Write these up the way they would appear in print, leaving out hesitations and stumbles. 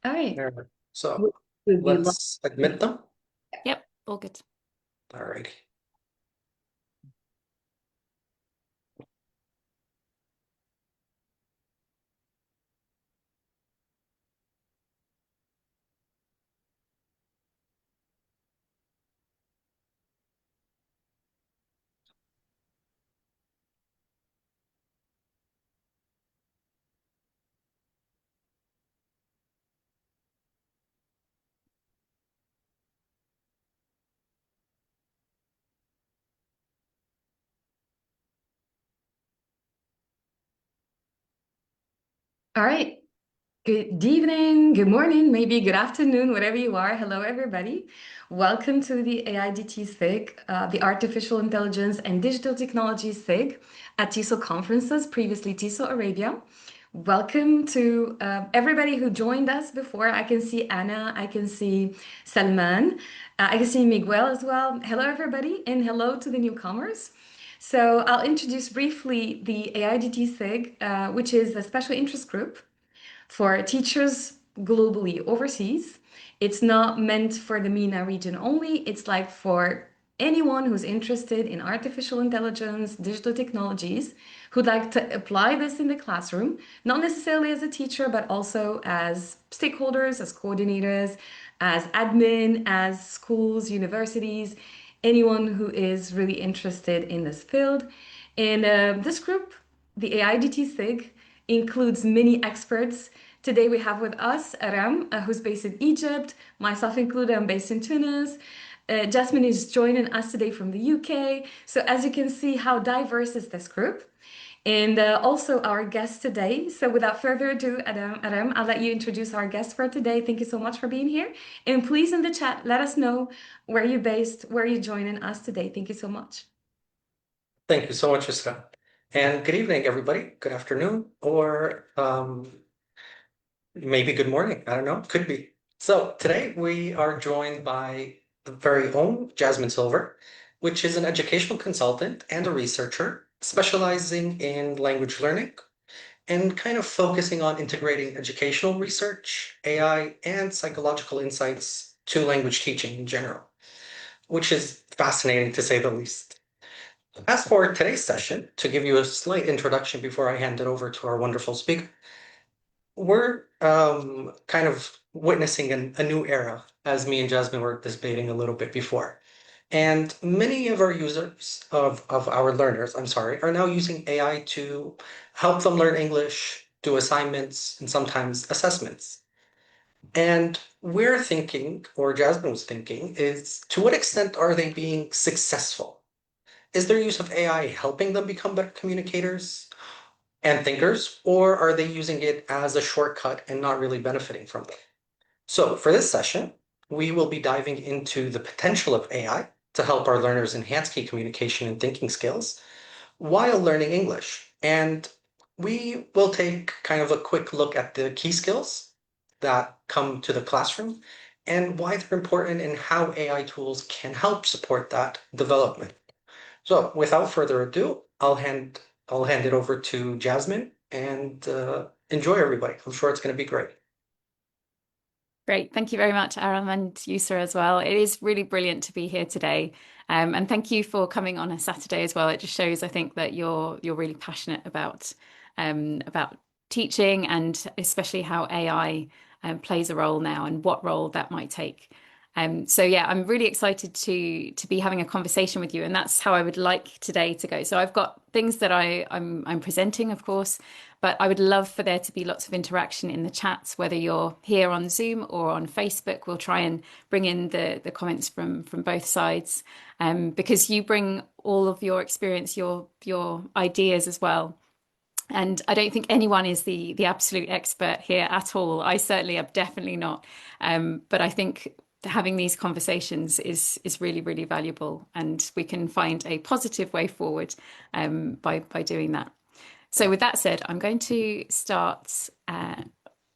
All right. There. So Would you love? let's admit them. Yep, all good. Alrighty. All right. Good evening, good morning, maybe good afternoon, wherever you are. Hello, everybody. Welcome to the AIDT SIG, the Artificial Intelligence and Digital Technology SIG at TESOL conferences, previously TESOL Arabia. Welcome to everybody who joined us before. I can see Anna, I can see Salman, I can see Miguel as well. Hello, everybody, and hello to the newcomers. So I'll introduce briefly the AIDT SIG, which is a special interest group for teachers globally overseas. It's not meant for the MENA region only. It's like for anyone who's interested in artificial intelligence, digital technologies, who'd like to apply this in the classroom, not necessarily as a teacher, but also as stakeholders, as coordinators, as admin, as schools, universities, anyone who is really interested in this field. And this group, the AIDT SIG, includes many experts. Today we have with us Aram, who's based in Egypt, myself included, I'm based in Tunis. Jasmin is joining us today from the UK. So as you can see, how diverse is this group? And also our guest today. So without further ado, Aram, I'll let you introduce our guest for today. Thank you so much for being here. And please in the chat, let us know where you're based, where you're joining us today. Thank you so much. Thank you so much, Isra. And good evening, everybody. Good afternoon, or maybe good morning. I don't know. Could be. So today we are joined by the very own Jasmin Silver, which is an educational consultant and a researcher specializing in language learning and kind of focusing on integrating educational research, AI, and psychological insights to language teaching in general, which is fascinating to say the least. As for today's session, to give you a slight introduction before I hand it over to our wonderful speaker, we're kind of witnessing a new era, as me and Jasmine were debating a little bit before. And many of our users, of our learners, I'm sorry, are now using AI to help them learn English, do assignments, and sometimes assessments. And we're thinking, or Jasmine was thinking, is to what extent are they being successful? Is their use of AI helping them become better communicators and thinkers, or are they using it as a shortcut and not really benefiting from it? So for this session, we will be diving into the potential of AI to help our learners enhance key communication and thinking skills while learning English. And we will take kind of a quick look at the key skills that come to the classroom and why they're important and how AI tools can help support that development. So without further ado, I'll hand it over to Jasmine and enjoy everybody. I'm sure it's going to be great. Great. Thank you very much, Aram and Yusra as well. It is really brilliant to be here today. And thank you for coming on a Saturday as well. It just shows, I think, that you're really passionate about teaching and especially how AI plays a role now and what role that might take. So yeah, I'm really excited to be having a conversation with you, and that's how I would like today to go. So I've got things that I'm presenting, of course, but I would love for there to be lots of interaction in the chats, whether you're here on Zoom or on Facebook. We'll try and bring in the comments from both sides, because you bring all of your experience, your ideas as well. And I don't think anyone is the absolute expert here at all. I certainly am definitely not. But I think having these conversations is really, really valuable, and we can find a positive way forward by doing that. So with that said, I'm going to start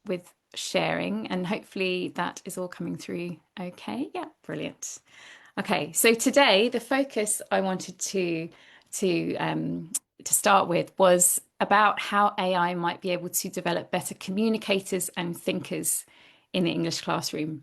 with sharing, and hopefully that is all coming through okay. Yeah, brilliant. Okay, so today the focus I wanted to start with was about how AI might be able to develop better communicators and thinkers in the English classroom.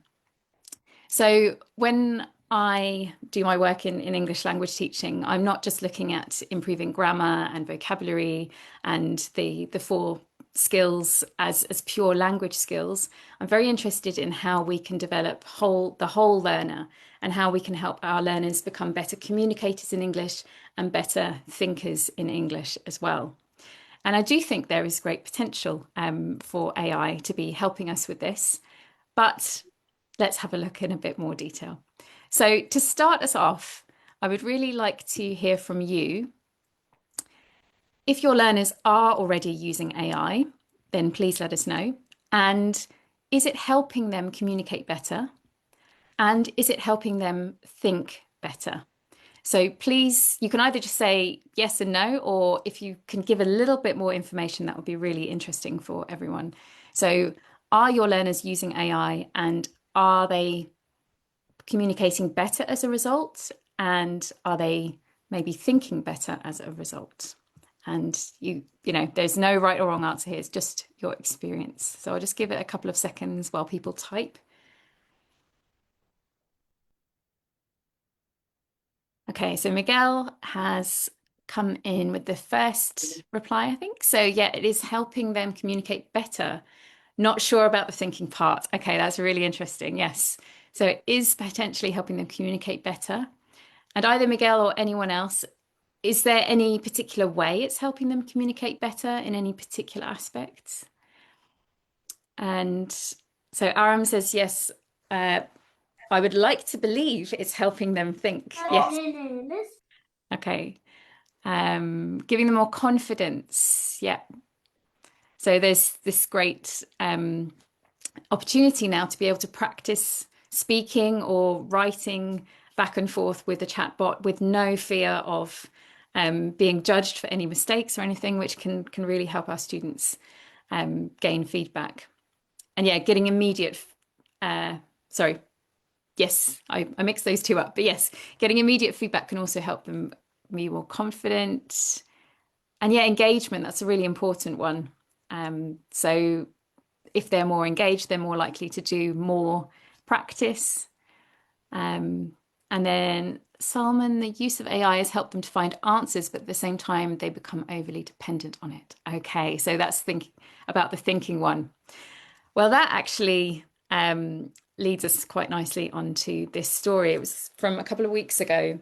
So when I do my work in English language teaching, I'm not just looking at improving grammar and vocabulary and the four skills as pure language skills. I'm very interested in how we can develop the whole learner and how we can help our learners become better communicators in English and better thinkers in English as well. And I do think there is great potential for AI to be helping us with this, but let's have a look in a bit more detail. So to start us off, I would really like to hear from you. If your learners are already using AI, then please let us know. And is it helping them communicate better? And is it helping them think better? So please, you can either just say yes and no, or if you can give a little bit more information, that would be really interesting for everyone. So are your learners using AI and are they communicating better as a result? And are they maybe thinking better as a result? And you know, there's no right or wrong answer here. It's just your experience. So I'll just give it a couple of seconds while people type. Okay, so Miguel has come in with the first reply, I think. So yeah, it is helping them communicate better. Not sure about the thinking part. Okay, that's really interesting. Yes. So it is potentially helping them communicate better. And either Miguel or anyone else, is there any particular way it's helping them communicate better in any particular aspects? And so Aram says, yes, I would like to believe it's helping them think. Yes. Okay. Giving them more confidence. Yeah. So there's this great opportunity now to be able to practice speaking or writing back and forth with the chatbot with no fear of being judged for any mistakes or anything, which can really help our students gain feedback. And yeah, getting immediate, sorry, yes, I mixed those two up, but yes, getting immediate feedback can also help them be more confident. And yeah, engagement, that's a really important one. So if they're more engaged, they're more likely to do more practice. And then Salman, the use of AI has helped them to find answers, but at the same time, they become overly dependent on it. Okay, so that's thinking about the thinking one. Well, that actually leads us quite nicely onto this story. It was from a couple of weeks ago.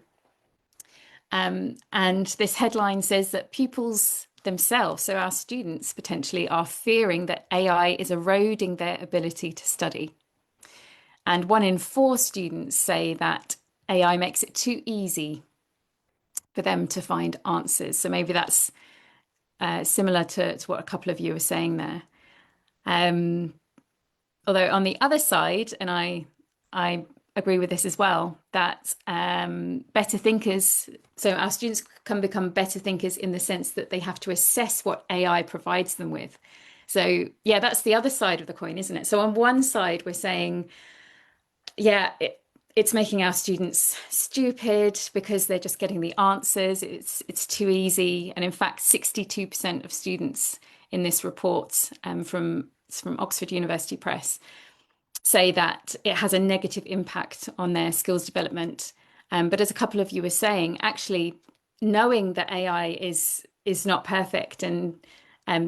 And this headline says that pupils themselves, so our students potentially, are fearing that AI is eroding their ability to study. And 1 in 4 students say that AI makes it too easy for them to find answers. So maybe that's similar to what a couple of you were saying there. Although on the other side, and I agree with this as well, that better thinkers, so our students can become better thinkers in the sense that they have to assess what AI provides them with. So yeah, that's the other side of the coin, isn't it? So on one side, we're saying, yeah, it's making our students stupid because they're just getting the answers. It's too easy. And in fact, 62% of students in this report from Oxford University Press say that it has a negative impact on their skills development. But as a couple of you were saying, actually knowing that AI is not perfect and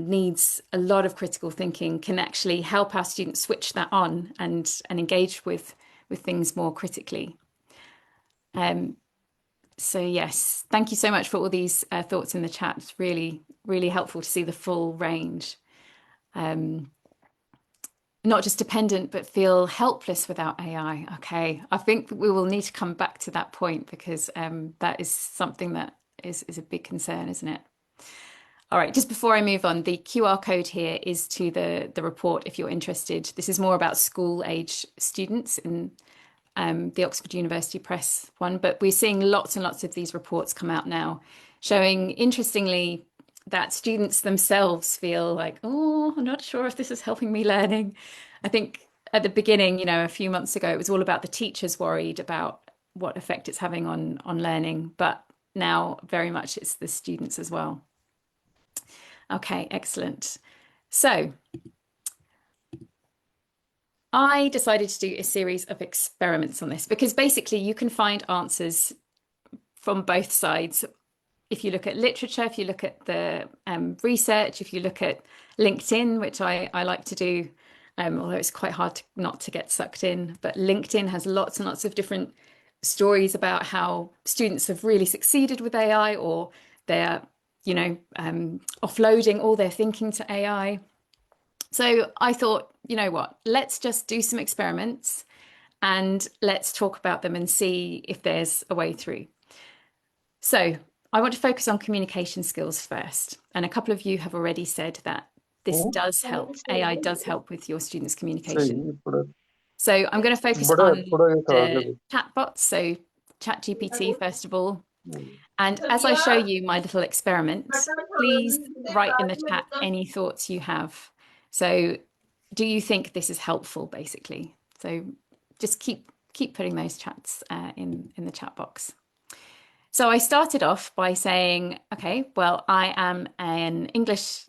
needs a lot of critical thinking can actually help our students switch that on and engage with things more critically. So yes, thank you so much for all these thoughts in the chat. It's really, really helpful to see the full range. Not just dependent, but feel helpless without AI. Okay, I think we will need to come back to that point because that is something that is a big concern, isn't it? All right, just before I move on, the QR code here is to the report if you're interested. This is more about school age students in the Oxford University Press one, but we're seeing lots and lots of these reports come out now, showing, interestingly, that students themselves feel like, oh, I'm not sure if this is helping me learning. I think at the beginning, you know, a few months ago, it was all about the teachers worried about what effect it's having on learning, but now very much it's the students as well. Okay, excellent. So I decided to do a series of experiments on this because basically you can find answers from both sides. If you look at literature, if you look at the research, if you look at LinkedIn, which I like to do, although it's quite hard not to get sucked in, but LinkedIn has lots and lots of different stories about how students have really succeeded with AI, or they're, offloading all their thinking to AI. So I thought, you know what, let's just do some experiments and let's talk about them and see if there's a way through. So I want to focus on communication skills first. And a couple of you have already said that this does help. AI does help with your students' communication. So I'm going to focus on the chatbots. So ChatGPT, first of all. And as I show you my little experiment, please write in the chat any thoughts you have. So do you think this is helpful, basically? So just keep putting those chats in the chat box. So I started off by saying, okay, well, I am an English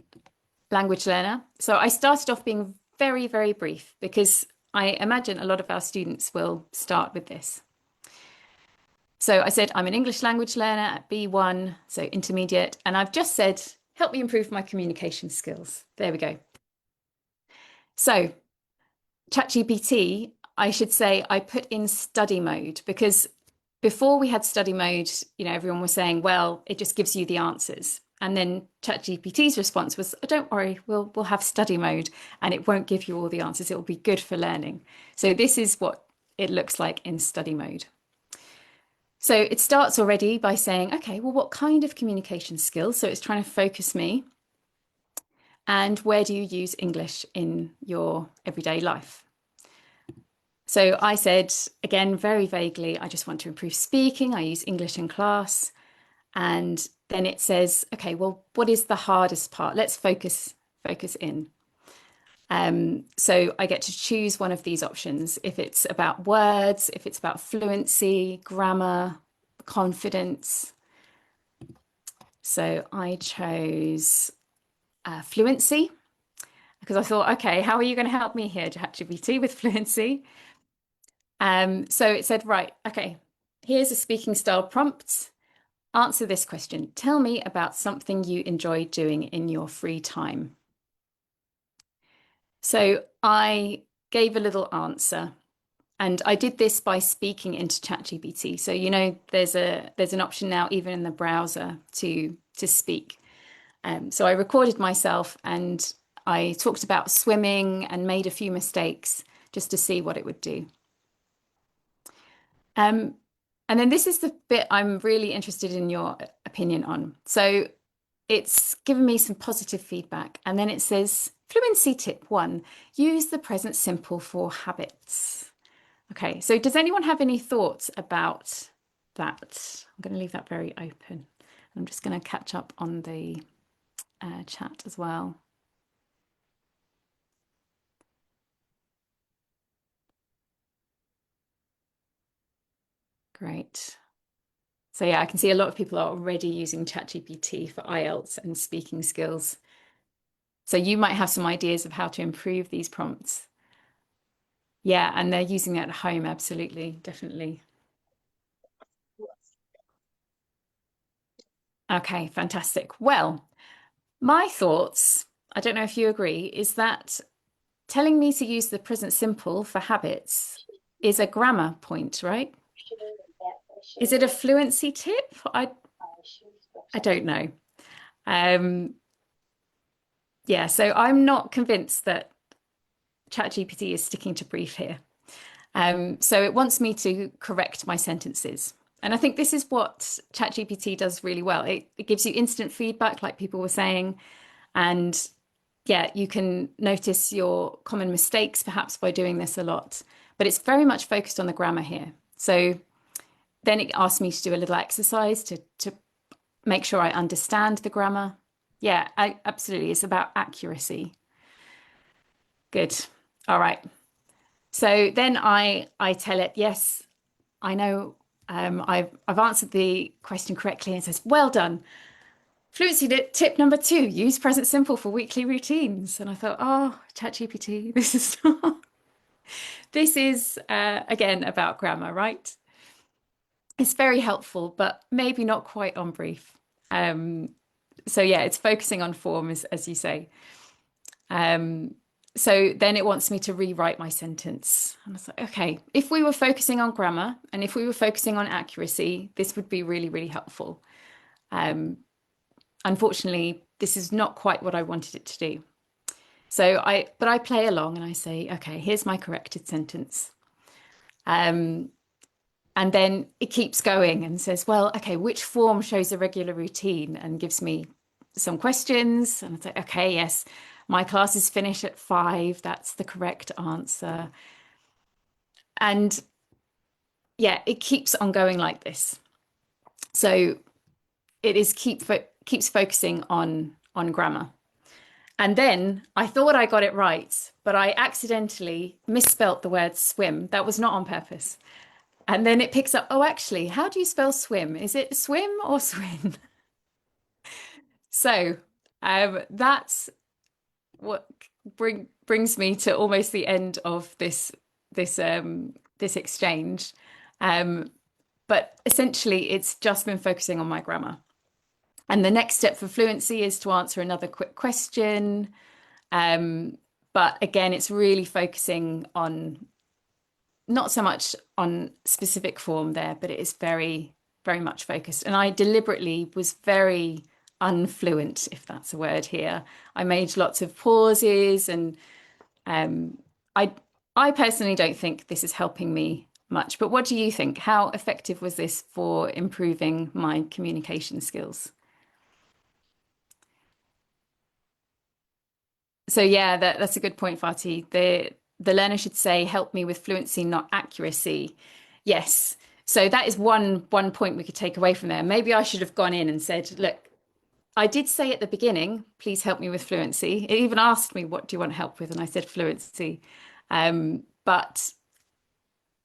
language learner. So I started off being very, very brief because I imagine a lot of our students will start with this. So I said, I'm an English language learner at B1, so intermediate. And I've just said, help me improve my communication skills. There we go. So ChatGPT, I should say I put in study mode because before we had study mode, everyone was saying, well, it just gives you the answers. And then ChatGPT's response was, oh, don't worry, we'll have study mode and it won't give you all the answers. It will be good for learning. So this is what it looks like in study mode. So it starts already by saying, okay, well, what kind of communication skills? So it's trying to focus me. And where do you use English in your everyday life? So I said, again, very vaguely, I just want to improve speaking. I use English in class. And then it says, okay, well, what is the hardest part? Let's focus in. So I get to choose one of these options. If it's about words, if it's about fluency, grammar, confidence. So I chose fluency because I thought, okay, how are you going to help me here, ChatGPT, with fluency? So it said, right, okay, here's a speaking style prompt. Answer this question. Tell me about something you enjoy doing in your free time. So I gave a little answer, and I did this by speaking into ChatGPT. So there's an option now even in the browser to speak. So I recorded myself and I talked about swimming and made a few mistakes just to see what it would do. And then this is the bit I'm really interested in your opinion on. So it's given me some positive feedback. And then it says, fluency tip 1, use the present simple for habits. Okay, so does anyone have any thoughts about that? I'm going to leave that very open. I'm just going to catch up on the chat as well. Great. So yeah, I can see a lot of people are already using ChatGPT for IELTS and speaking skills. So you might have some ideas of how to improve these prompts. Yeah, and they're using it at home, absolutely, definitely. Okay, fantastic. Well, my thoughts, I don't know if you agree, is that telling me to use the present simple for habits is a grammar point, right? Is it a fluency tip? I don't know. Yeah, so I'm not convinced that ChatGPT is sticking to brief here. So it wants me to correct my sentences. And I think this is what ChatGPT does really well. It gives you instant feedback, like people were saying. And yeah, you can notice your common mistakes perhaps by doing this a lot. But it's very much focused on the grammar here. So then it asked me to do a little exercise to make sure I understand the grammar. Yeah, absolutely. It's about accuracy. Good. All right. So then I tell it, yes, I know I've answered the question correctly, and it says, well done. Fluency tip number 2, use present simple for weekly routines. And I thought, oh, ChatGPT, this is This is, again, about grammar, right? It's very helpful, but maybe not quite on brief. So yeah, it's focusing on form, as you say. Um, so then it wants me to rewrite my sentence. And I was like, okay, if we were focusing on grammar and if we were focusing on accuracy, this would be really, really helpful. Unfortunately, this is not quite what I wanted it to do. But I play along and I say, okay, here's my corrected sentence. And then it keeps going and says, well, okay, which form shows a regular routine, and gives me some questions. And I say, okay, yes, my classes finish at 5. That's the correct answer. And yeah, it keeps on going like this. So it is keeps focusing on grammar. And then I thought I got it right, but I accidentally misspelt the word swim. That was not on purpose. And then it picks up, oh, actually, how do you spell swim? Is it swim or swim? So that's what brings me to almost the end of this exchange. But essentially, it's just been focusing on my grammar. And the next step for fluency is to answer another quick question. But again, it's really focusing on not so much on specific form there, but it is very, very much focused. And I deliberately was very unfluent, if that's a word here. I made lots of pauses, and I I personally don't think this is helping me much. But what do you think? How effective was this for improving my communication skills? So yeah, that's a good point, Fatih. The learner should say, "Help me with fluency, not accuracy." Yes. So that is one point we could take away from there. Maybe I should have gone in and said, "Look, I did say at the beginning, please help me with fluency." It even asked me, "What do you want help with?" And I said fluency. But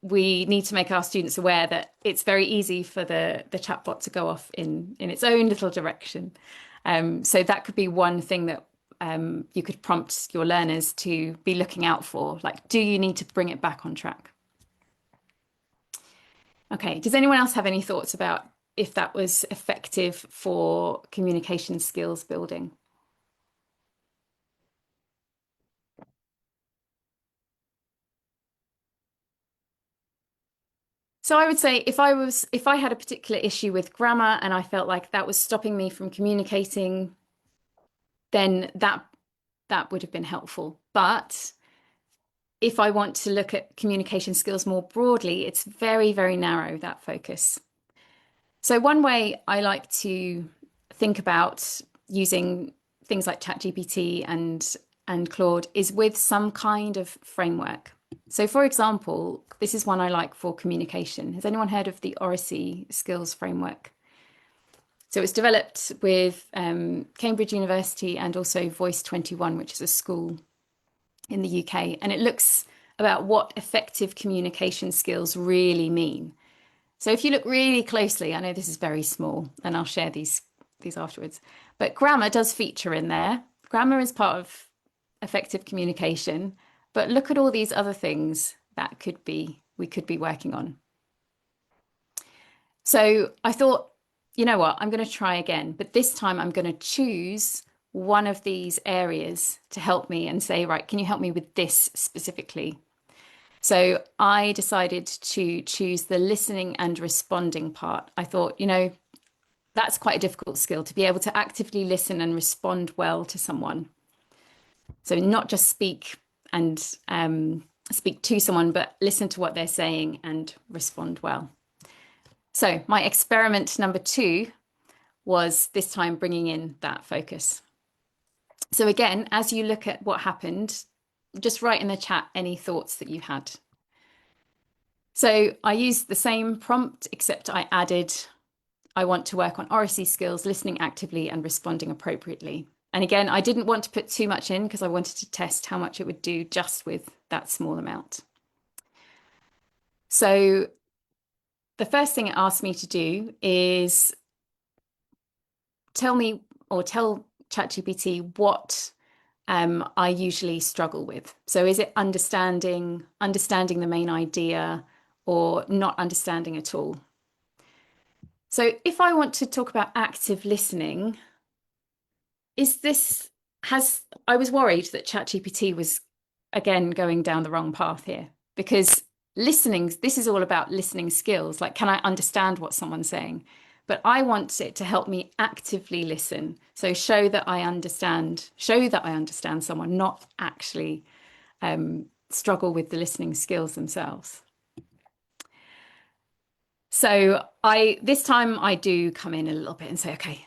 we need to make our students aware that it's very easy for the chatbot to go off in its own little direction. So that could be one thing that you could prompt your learners to be looking out for. Like, do you need to bring it back on track? Okay, does anyone else have any thoughts about if that was effective for communication skills building? So I would say if I had a particular issue with grammar and I felt like that was stopping me from communicating, then that would have been helpful. But if I want to look at communication skills more broadly, it's very, very narrow, that focus. So one way I like to think about using things like ChatGPT and Claude is with some kind of framework. So for example, this is one I like for communication. Has anyone heard of the Oracy skills framework? So it's developed with Cambridge University and also Voice 21, which is a school in the UK. And it looks about what effective communication skills really mean. So if you look really closely, I know this is very small, and I'll share these afterwards, but grammar does feature in there. Grammar is part of effective communication, but look at all these other things that we could be working on. So I thought, you know what, I'm going to try again, but this time I'm going to choose one of these areas to help me and say, right, can you help me with this specifically? So I decided to choose the listening and responding part. I thought, that's quite a difficult skill, to be able to actively listen and respond well to someone. So not just speak and speak to someone, but listen to what they're saying and respond well. So my experiment number 2 was this time bringing in that focus. So again, as you look at what happened, just write in the chat any thoughts that you had. So I used the same prompt, except I added, I want to work on oracy skills, listening actively and responding appropriately. And again, I didn't want to put too much in because I wanted to test how much it would do just with that small amount. So the first thing it asked me to do is tell ChatGPT what I usually struggle with. So is it understanding the main idea, or not understanding at all? So if I want to talk about active listening, I was worried that ChatGPT was again going down the wrong path here, because this is all about listening skills. Like, can I understand what someone's saying? But I want it to help me actively listen. So show that I understand someone, not actually struggle with the listening skills themselves. So this time I do come in a little bit and say, okay,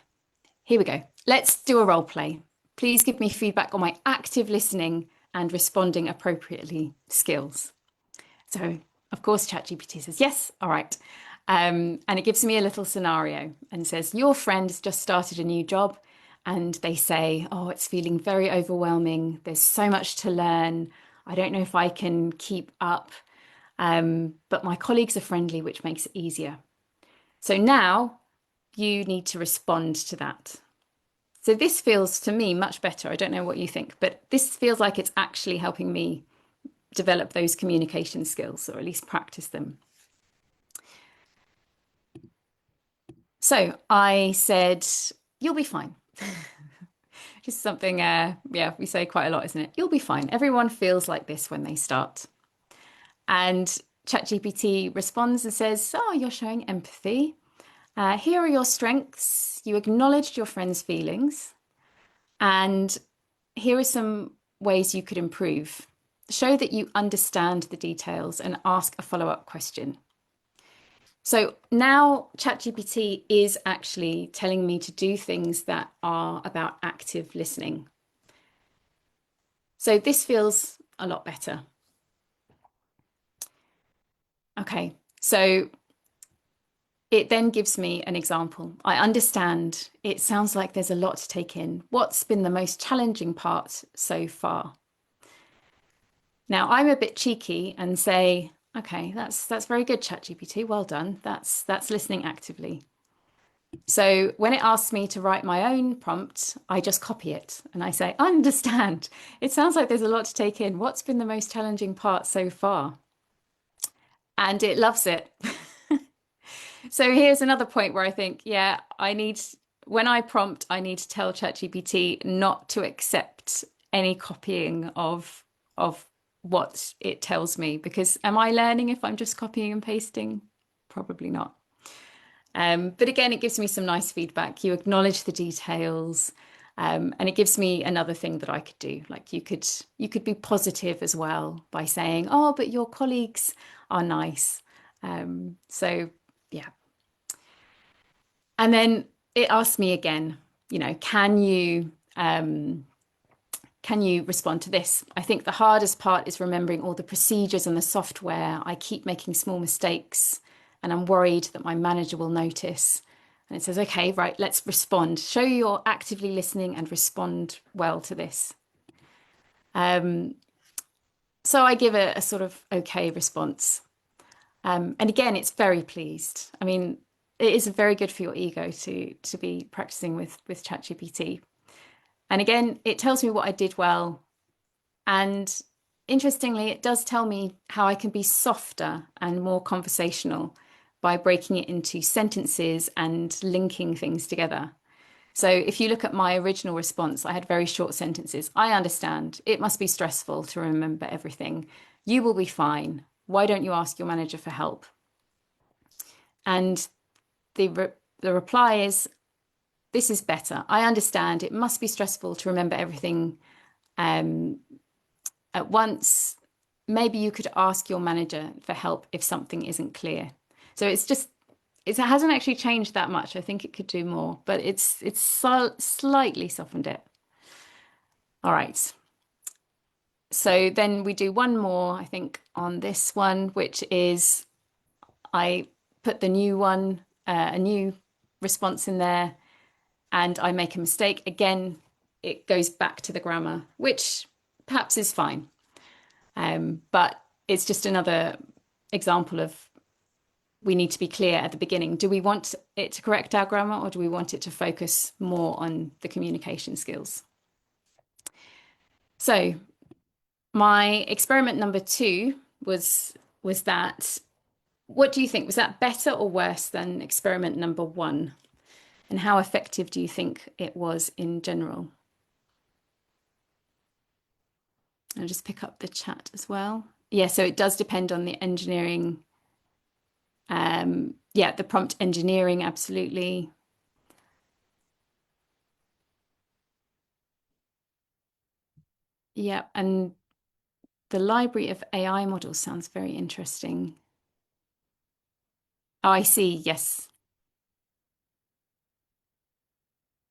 here we go. Let's do a role play. Please give me feedback on my active listening and responding appropriately skills. So, of course, ChatGPT says, yes, all right. And it gives me a little scenario and says, your friend has just started a new job, and they say, oh, it's feeling very overwhelming. There's so much to learn. I don't know if I can keep up. But my colleagues are friendly, which makes it easier. So now you need to respond to that. So this feels to me much better. I don't know what you think, but this feels like it's actually helping me develop those communication skills, or at least practice them. So I said, you'll be fine. Just something, we say quite a lot, isn't it? You'll be fine. Everyone feels like this when they start. And ChatGPT responds and says, oh, you're showing empathy. Here are your strengths. You acknowledged your friend's feelings. And here are some ways you could improve. Show that you understand the details and ask a follow-up question. So now ChatGPT is actually telling me to do things that are about active listening. So this feels a lot better. Okay, so it then gives me an example. I understand. It sounds like there's a lot to take in. What's been the most challenging part so far? Now, I'm a bit cheeky and say, okay, that's very good, ChatGPT. Well done. That's listening actively. So when it asks me to write my own prompt, I just copy it and I say, understand. It sounds like there's a lot to take in. What's been the most challenging part so far? And it loves it. So here's another point where I think, yeah, when I prompt, I need to tell ChatGPT not to accept any copying of what it tells me, because am I learning if I'm just copying and pasting? Probably not. But again, it gives me some nice feedback. You acknowledge the details, and it gives me another thing that I could do. Like you could be positive as well by saying, oh, but your colleagues are nice. So yeah. And then it asks me again, can you respond to this? I think the hardest part is remembering all the procedures and the software. I keep making small mistakes and I'm worried that my manager will notice. And it says, okay, right, let's respond. Show you're actively listening and respond well to this. So I give a sort of okay response. And again, it's very pleased. I mean, it is very good for your ego to be practicing with ChatGPT. And again, it tells me what I did well. And interestingly, it does tell me how I can be softer and more conversational by breaking it into sentences and linking things together. So if you look at my original response, I had very short sentences. I understand. It must be stressful to remember everything. You will be fine. Why don't you ask your manager for help? And the reply is, this is better. I understand. It must be stressful to remember everything at once. Maybe you could ask your manager for help if something isn't clear. So it hasn't actually changed that much. I think it could do more, but it's slightly softened it. All right. So then we do one more, I think, on this one, which is I put the new one, a new response in there, and I make a mistake. Again, it goes back to the grammar, which perhaps is fine. But it's just another example of we need to be clear at the beginning. Do we want it to correct our grammar, or do we want it to focus more on the communication skills? So my experiment number 2 was that, what do you think? Was that better or worse than experiment number 1? And how effective do you think it was in general? I'll just pick up the chat as well. Yeah, so it does depend on the engineering. Yeah, the prompt engineering, absolutely. Yeah, and the library of AI models sounds very interesting. Oh, I see. Yes.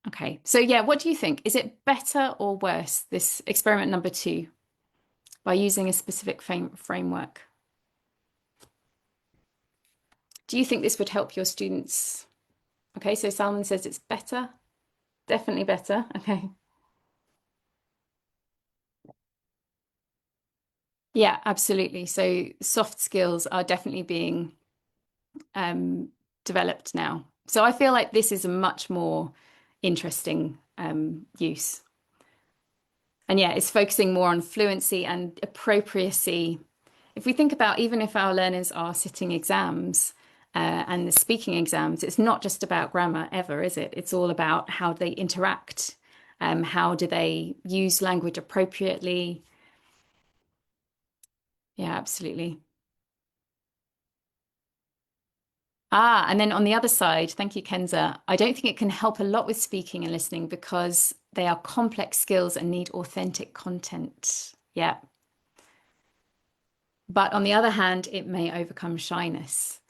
Okay. So yeah, what do you think? Is it better or worse, this experiment number 2, by using a specific framework? Do you think this would help your students? Okay, so Salman says it's better. Definitely better. Okay. Yeah, absolutely. So soft skills are definitely being developed now. So I feel like this is a much more interesting use. And yeah, it's focusing more on fluency and appropriacy. If we think about, even if our learners are sitting exams and the speaking exams, it's not just about grammar ever, is it? It's all about how they interact, how do they use language appropriately. Yeah, absolutely. Ah, and then on the other side, thank you, Kenza. I don't think it can help a lot with speaking and listening because they are complex skills and need authentic content. Yeah. But on the other hand, it may overcome shyness.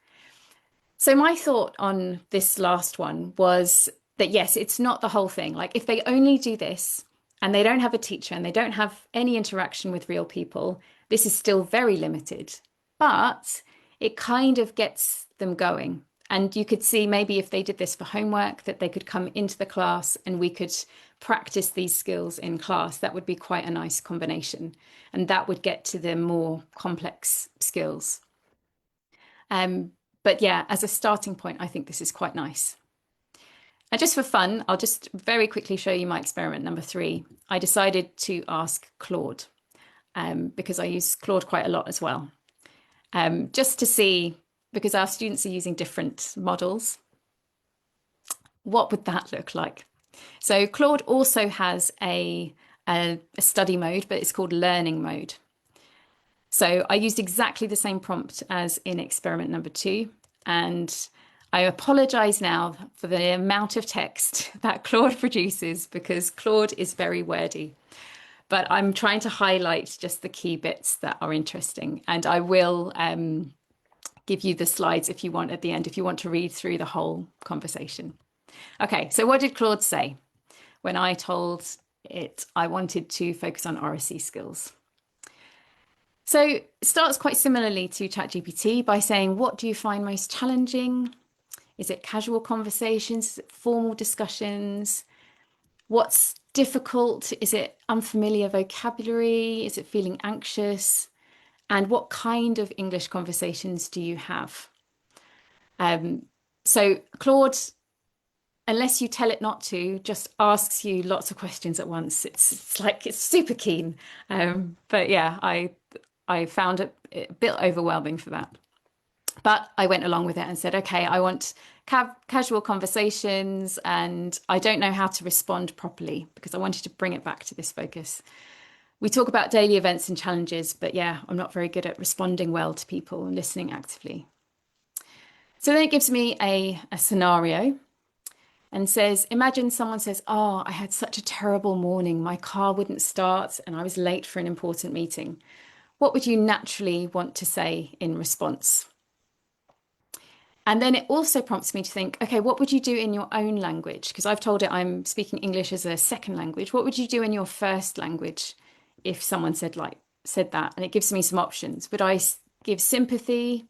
So my thought on this last one was that yes, it's not the whole thing. Like if they only do this and they don't have a teacher and they don't have any interaction with real people, this is still very limited. But it kind of gets them going. And you could see maybe if they did this for homework, that they could come into the class and we could practice these skills in class. That would be quite a nice combination. And that would get to the more complex skills. Um, but yeah, as a starting point, I think this is quite nice. And just for fun, I'll just very quickly show you my experiment number 3. I decided to ask Claude because I use Claude quite a lot as well, just to see, because our students are using different models, what would that look like? So Claude also has a study mode, but it's called learning mode. So I used exactly the same prompt as in experiment number 2. And I apologize now for the amount of text that Claude produces because Claude is very wordy. But I'm trying to highlight just the key bits that are interesting. And I will give you the slides if you want at the end, if you want to read through the whole conversation. Okay, so what did Claude say when I told it I wanted to focus on oracy skills? So it starts quite similarly to ChatGPT by saying, what do you find most challenging? Is it casual conversations? Is it formal discussions? What's difficult? Is it unfamiliar vocabulary? Is it feeling anxious? And what kind of English conversations do you have? So Claude, unless you tell it not to, just asks you lots of questions at once. It's like it's super keen. But yeah, I found it a bit overwhelming for that. But I went along with it and said, okay, I want casual conversations and I don't know how to respond properly because I wanted to bring it back to this focus. We talk about daily events and challenges, but yeah, I'm not very good at responding well to people and listening actively. So then it gives me a scenario and says, imagine someone says, oh, I had such a terrible morning. My car wouldn't start and I was late for an important meeting. What would you naturally want to say in response? And then it also prompts me to think, okay, what would you do in your own language? Because I've told it I'm speaking English as a second language. What would you do in your first language if someone said that? And it gives me some options. Would I give sympathy?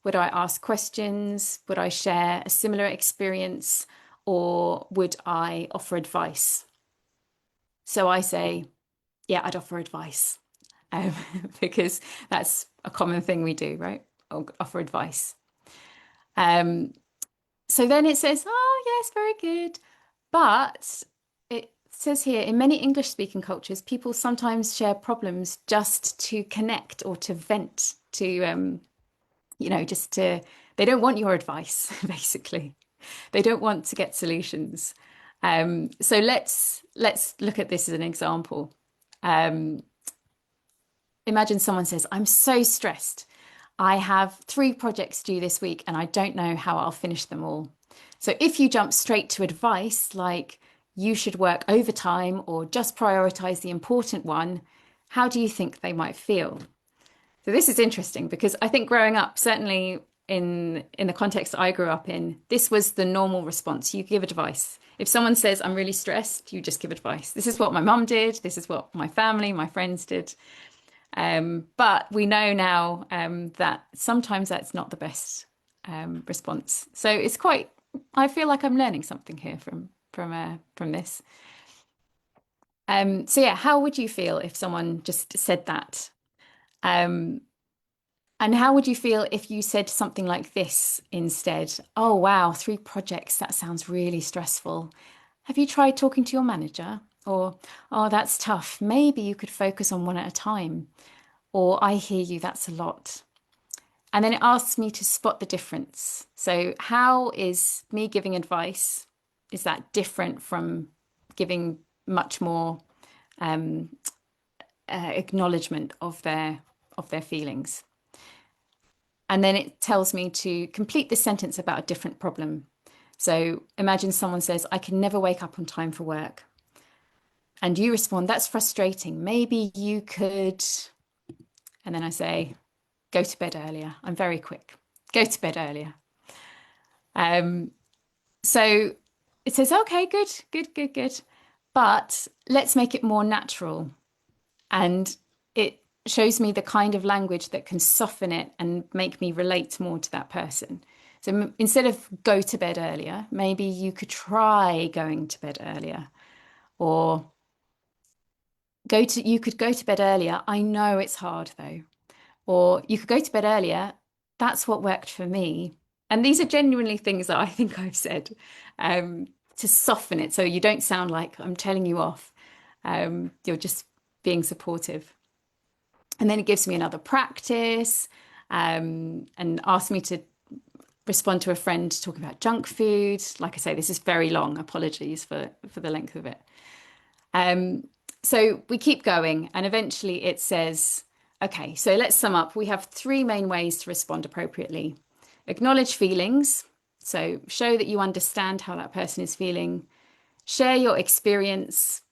Would I ask questions? Would I share a similar experience? Or would I offer advice? So I say, yeah, I'd offer advice because that's a common thing we do, right? Or offer advice. So then it says, oh, yes, very good. But it says here, in many English-speaking cultures, people sometimes share problems just to connect or to vent, to, just to, they don't want your advice, basically. They don't want to get solutions. So let's look at this as an example. Imagine someone says, I'm so stressed. I have 3 projects due this week and I don't know how I'll finish them all. So if you jump straight to advice like you should work overtime or just prioritize the important one, how do you think they might feel? So this is interesting because I think growing up, certainly in the context I grew up in, this was the normal response. You give advice. If someone says, I'm really stressed, you just give advice. This is what my mum did. This is what my family, my friends did. But we know now that sometimes that's not the best response. So it's quite, I feel like I'm learning something here from this. So yeah, how would you feel if someone just said that? And how would you feel if you said something like this instead? Oh, wow, 3 projects. That sounds really stressful. Have you tried talking to your manager? Or, oh, that's tough. Maybe you could focus on one at a time. Or, I hear you, that's a lot. And then it asks me to spot the difference. So, how is me giving advice? Is that different from giving much more acknowledgement of their feelings? And then it tells me to complete this sentence about a different problem. So imagine someone says, I can never wake up on time for work. And you respond, that's frustrating. Maybe you could. And then I say, go to bed earlier. I'm very quick. Go to bed earlier. So it says, okay, good. But let's make it more natural. And it shows me the kind of language that can soften it and make me relate more to that person. So instead of go to bed earlier, maybe you could try going to bed earlier, or you could go to bed earlier. I know it's hard though. Or you could go to bed earlier. That's what worked for me. And these are genuinely things that I think I've said to soften it so you don't sound like I'm telling you off. You're just being supportive. And then it gives me another practice and asks me to respond to a friend talking about junk food. Like I say, this is very long. Apologies for the length of it. So we keep going, and eventually it says, okay, so let's sum up. We have 3 main ways to respond appropriately. Acknowledge feelings. So show that you understand how that person is feeling. Share your experience.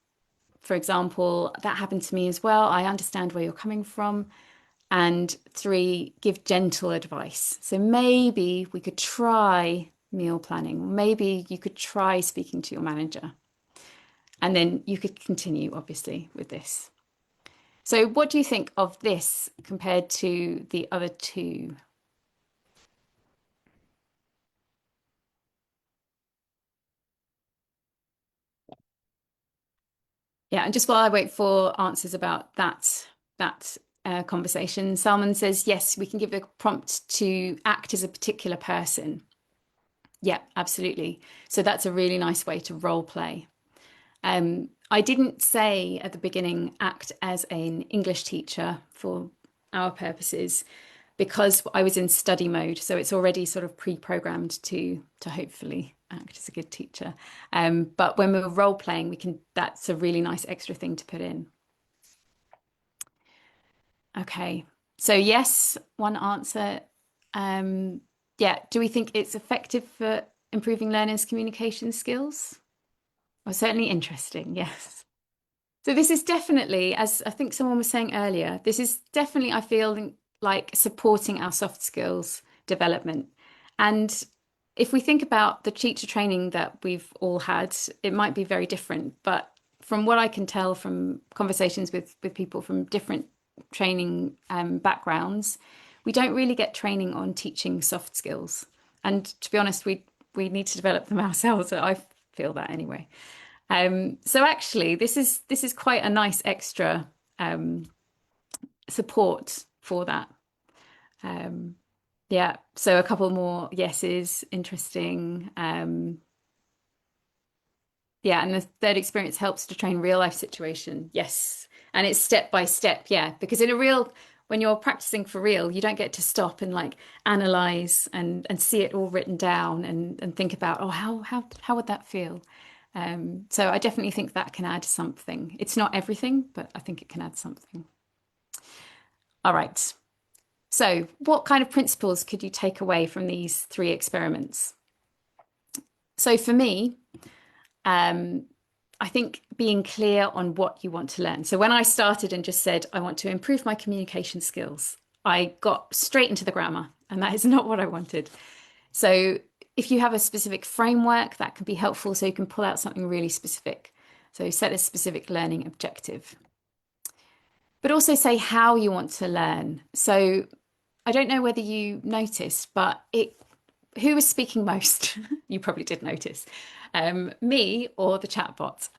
For example, that happened to me as well. I understand where you're coming from. And 3, give gentle advice. So maybe we could try meal planning. Maybe you could try speaking to your manager. And then you could continue, obviously, with this. So what do you think of this compared to the other 2? Yeah, and just while I wait for answers about that conversation, Salman says, yes, we can give a prompt to act as a particular person. Yeah, absolutely. So that's a really nice way to role play. I didn't say at the beginning, act as an English teacher for our purposes because I was in study mode. So it's already sort of pre-programmed to hopefully act as a good teacher. But when we're role playing, that's a really nice extra thing to put in. Okay, so yes, one answer. Yeah, do we think it's effective for improving learners' communication skills? Well, certainly interesting, yes. So this is definitely, as I think someone was saying earlier, this is definitely, I feel like supporting our soft skills development. And if we think about the teacher training that we've all had, it might be very different. But from what I can tell from conversations with people from different training backgrounds, we don't really get training on teaching soft skills. And to be honest, we need to develop them ourselves. I feel that anyway. So actually, this is quite a nice extra support for that. Yeah, so a couple more yeses, interesting. Yeah, and the third experience helps to train real life situation. Yes. And it's step by step, yeah. Because when you're practicing for real, you don't get to stop and like analyze and see it all written down and think about, oh, how would that feel? So I definitely think that can add something. It's not everything, but I think it can add something. All right. So what kind of principles could you take away from these three experiments? So for me, um, I think being clear on what you want to learn. So when I started and just said, I want to improve my communication skills, I got straight into the grammar, and that is not what I wanted. So if you have a specific framework, that can be helpful so you can pull out something really specific. So set a specific learning objective, but also say how you want to learn. So I don't know whether you noticed, but who was speaking most? You probably did notice. Me or the chatbot.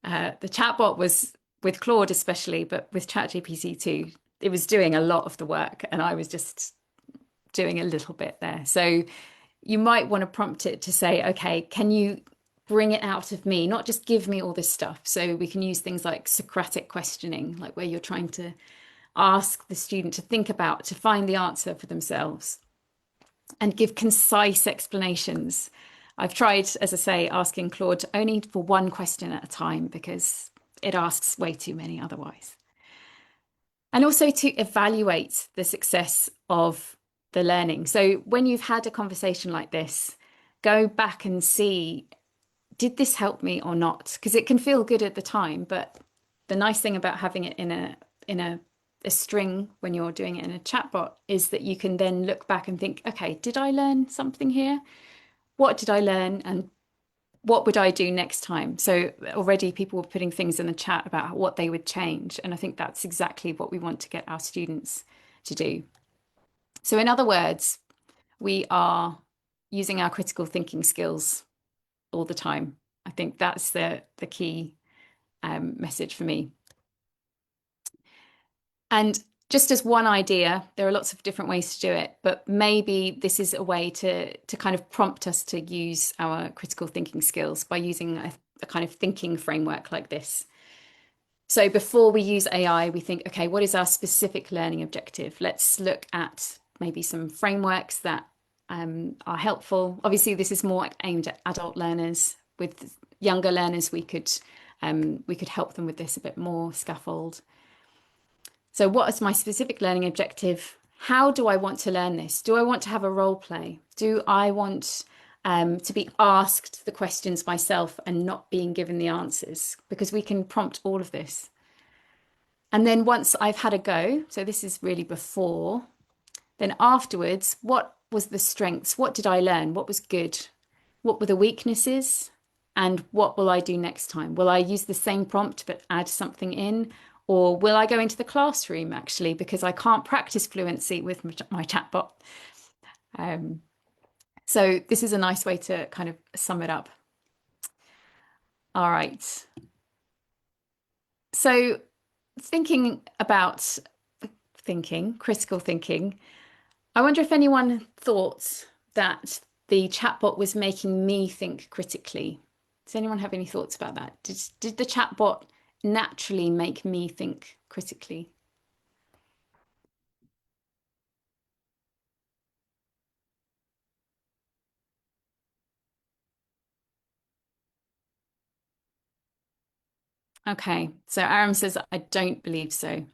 The chatbot was with Claude especially, but with ChatGPT too. It was doing a lot of the work, and I was just doing a little bit there. So you might want to prompt it to say, okay, can you bring it out of me, not just give me all this stuff. So we can use things like Socratic questioning, like where you're trying to ask the student to think about, to find the answer for themselves and give concise explanations. I've tried, as I say, asking Claude only for one question at a time because it asks way too many otherwise. And also to evaluate the success of the learning. So when you've had a conversation like this, go back and see, did this help me or not? Because it can feel good at the time, but the nice thing about having it in a string when you're doing it in a chatbot is that you can then look back and think, okay, did I learn something here? What did I learn? And what would I do next time? So already people were putting things in the chat about what they would change. And I think that's exactly what we want to get our students to do. So in other words, we are using our critical thinking skills all the time. I think that's the key message for me. And just as one idea, there are lots of different ways to do it, but maybe this is a way to kind of prompt us to use our critical thinking skills by using a kind of thinking framework like this. So before we use AI, we think, okay, what is our specific learning objective? Let's look at maybe some frameworks that are helpful. Obviously, this is more aimed at adult learners. With younger learners, we could help them with this a bit more, scaffold. So what is my specific learning objective? How do I want to learn this? Do I want to have a role play? Do I want to be asked the questions myself and not being given the answers? Because we can prompt all of this. And then once I've had a go, so this is really before, then afterwards, what was the strengths? What did I learn? What was good? What were the weaknesses? And what will I do next time? Will I use the same prompt but add something in? Or will I go into the classroom actually because I can't practice fluency with my chatbot? So this is a nice way to kind of sum it up. All right. So thinking about critical thinking, I wonder if anyone thought that the chatbot was making me think critically. Does anyone have any thoughts about that? Did the chatbot naturally make me think critically? Okay, so Aram says, I don't believe so.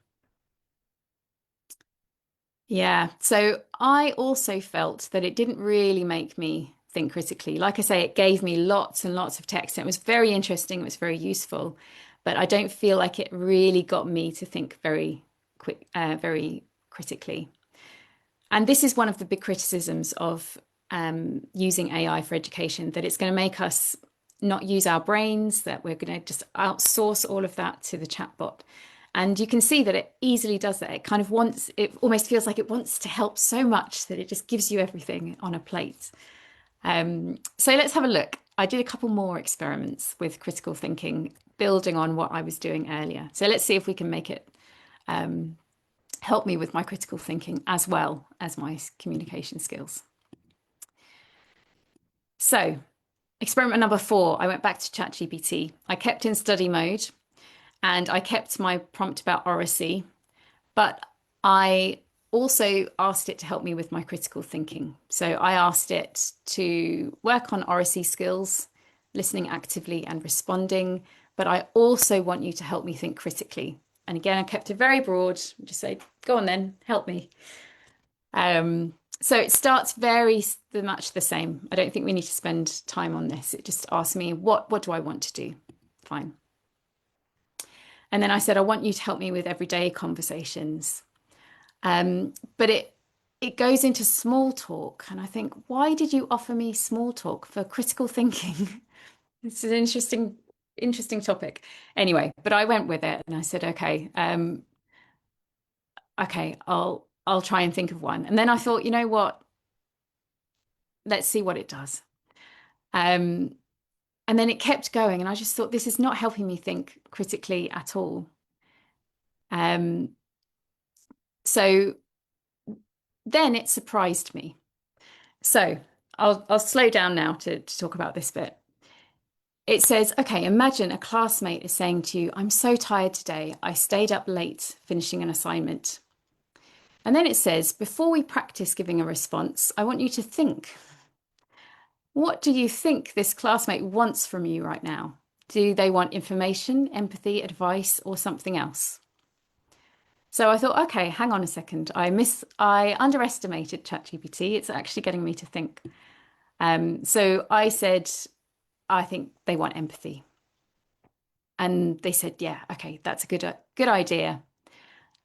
Yeah, so I also felt that it didn't really make me think critically. Like I say, it gave me lots and lots of text. And it was very interesting, it was very useful, but I don't feel like it really got me to think very critically. And this is one of the big criticisms of using AI for education, that it's going to make us not use our brains, that we're going to just outsource all of that to the chatbot. And you can see that it easily does that. It almost feels like it wants to help so much that it just gives you everything on a plate. So let's have a look. I did a couple more experiments with critical thinking, building on what I was doing earlier. So let's see if we can make it help me with my critical thinking as well as my communication skills. So Experiment number 4, I went back to ChatGPT. I kept in study mode and I kept my prompt about oracy, but I also asked it to help me with my critical thinking. So I asked it to work on oracy skills, listening actively and responding, but I also want you to help me think critically. And again, I kept it very broad, just say, go on then, help me. So it starts very much the same. I don't think we need to spend time on this. It just asks me, what do I want to do? Fine. And then I said, I want you to help me with everyday conversations. But it goes into small talk. And I think, why did you offer me small talk for critical thinking? This is an interesting topic. Anyway, but I went with it and I said, okay, okay, I'll try and think of one. And then I thought, you know what? Let's see what it does. Um, and then it kept going, and I just thought, this is not helping me think critically at all. So then it surprised me. So I'll slow down now to talk about this bit. It says, okay, imagine a classmate is saying to you, I'm so tired today. I stayed up late finishing an assignment. And then it says, before we practice giving a response, I want you to think. What do you think this classmate wants from you right now? Do they want information, empathy, advice, or something else? So I thought, okay, hang on a second. I underestimated ChatGPT. It's actually getting me to think. So I said, I think they want empathy. And they said, yeah, okay, that's a good idea.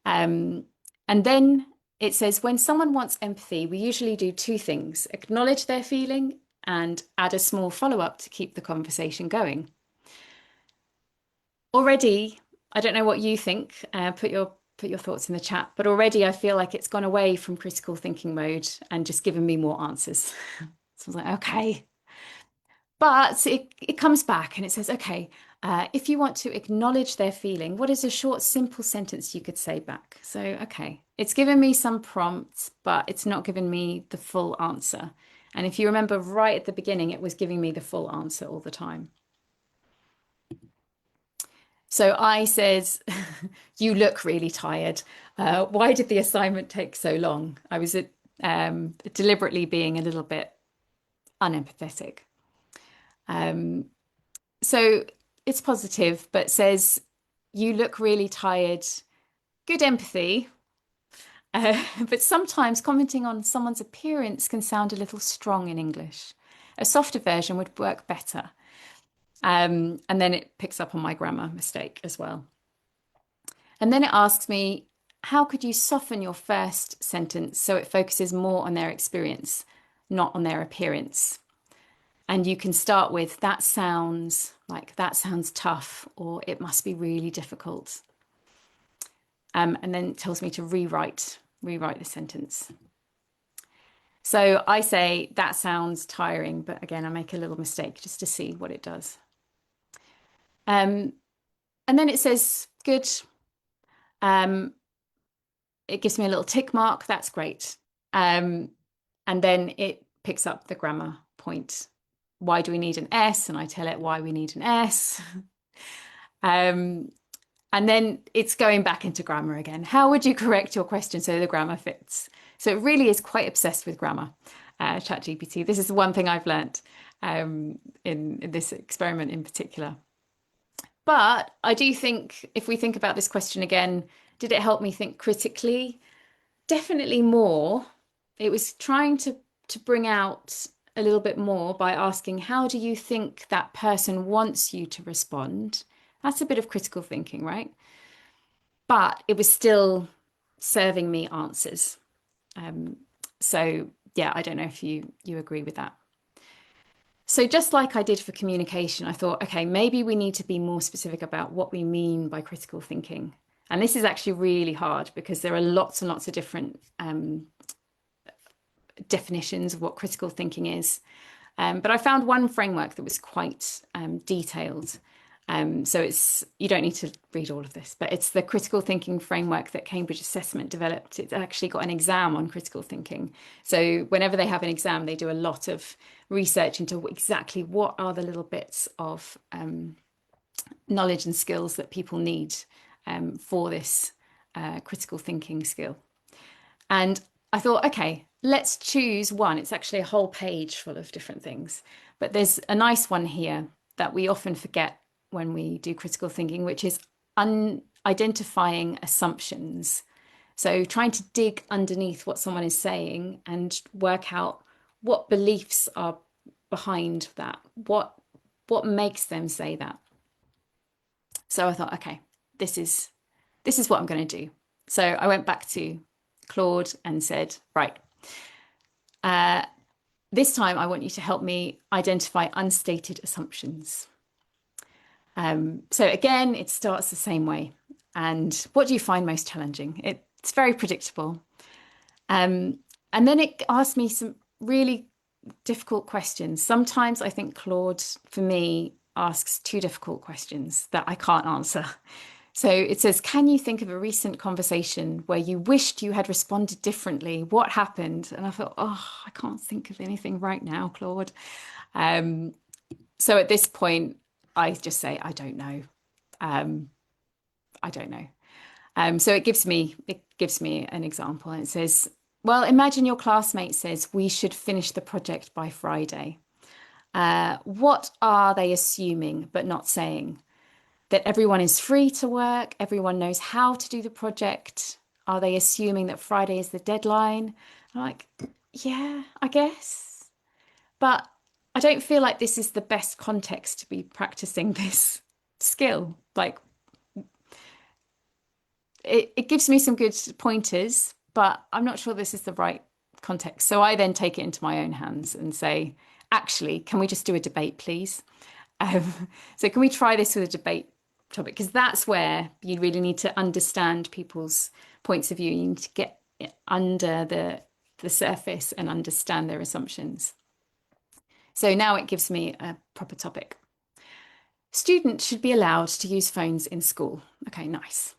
And then it says, when someone wants empathy, we usually do 2 things: acknowledge their feeling and add a small follow-up to keep the conversation going. Already, I don't know what you think. Put your thoughts in the chat. But already, I feel like it's gone away from critical thinking mode and just given me more answers. So I was like, okay. But it comes back and it says, okay, if you want to acknowledge their feeling, what is a short, simple sentence you could say back? So, okay, it's given me some prompts, but it's not given me the full answer. And if you remember right at the beginning, it was giving me the full answer all the time. So I said, you look really tired. Why did the assignment take so long? I was deliberately being a little bit unempathetic. So it's positive, but says, you look really tired. Good empathy. But sometimes commenting on someone's appearance can sound a little strong in English. A softer version would work better. And then it picks up on my grammar mistake as well. And then it asks me, how could you soften your first sentence so it focuses more on their experience, not on their appearance? And you can start with, that sounds tough, or it must be really difficult. And then it tells me to rewrite the sentence. So I say, that sounds tiring, but again, I make a little mistake just to see what it does. And then it says, good. It gives me a little tick mark. That's great. And then it picks up the grammar point. Why do we need an S? And I tell it why we need an S. And then it's going back into grammar again. How would you correct your question so the grammar fits? So it really is quite obsessed with grammar, ChatGPT. This is the one thing I've learned in this experiment in particular. But I do think if we think about this question again, did it help me think critically? Definitely more. It was trying to bring out a little bit more by asking, how do you think that person wants you to respond? That's a bit of critical thinking, right? But it was still serving me answers. So yeah, I don't know if you agree with that. So just like I did for communication, I thought, okay, maybe we need to be more specific about what we mean by critical thinking. And this is actually really hard because there are lots and lots of different definitions of what critical thinking is. But I found one framework that was quite detailed. So you don't need to read all of this, but it's the critical thinking framework that Cambridge Assessment developed. It's actually got an exam on critical thinking. So whenever they have an exam, they do a lot of research into exactly what are the little bits of knowledge and skills that people need for this critical thinking skill. And I thought, okay, let's choose one. It's actually a whole page full of different things, but there's a nice one here that we often forget when we do critical thinking, which is identifying assumptions. So trying to dig underneath what someone is saying and work out what beliefs are behind that. What makes them say that? So I thought, okay, this is what I'm going to do. So I went back to Claude and said, right, this time I want you to help me identify unstated assumptions. So again, it starts the same way. And what do you find most challenging? It's very predictable. And then it asked me some really difficult questions. Sometimes I think Claude, for me, asks too difficult questions that I can't answer. So it says, can you think of a recent conversation where you wished you had responded differently? What happened? And I thought, oh, I can't think of anything right now, Claude. So at this point, I just say, I don't know. I don't know. So it gives me an example, and it says, well, imagine your classmate says we should finish the project by Friday. What are they assuming but not saying? That everyone is free to work, everyone knows how to do the project. Are they assuming that Friday is the deadline? I'm like, yeah, I guess. But I don't feel like this is the best context to be practicing this skill. Like, it gives me some good pointers, but I'm not sure this is the right context. So I then take it into my own hands and say, actually, can we just do a debate, please? So can we try this with a debate topic? Because that's where you really need to understand people's points of view. You need to get under the surface and understand their assumptions. So now it gives me a proper topic. Students should be allowed to use phones in school. Okay, nice.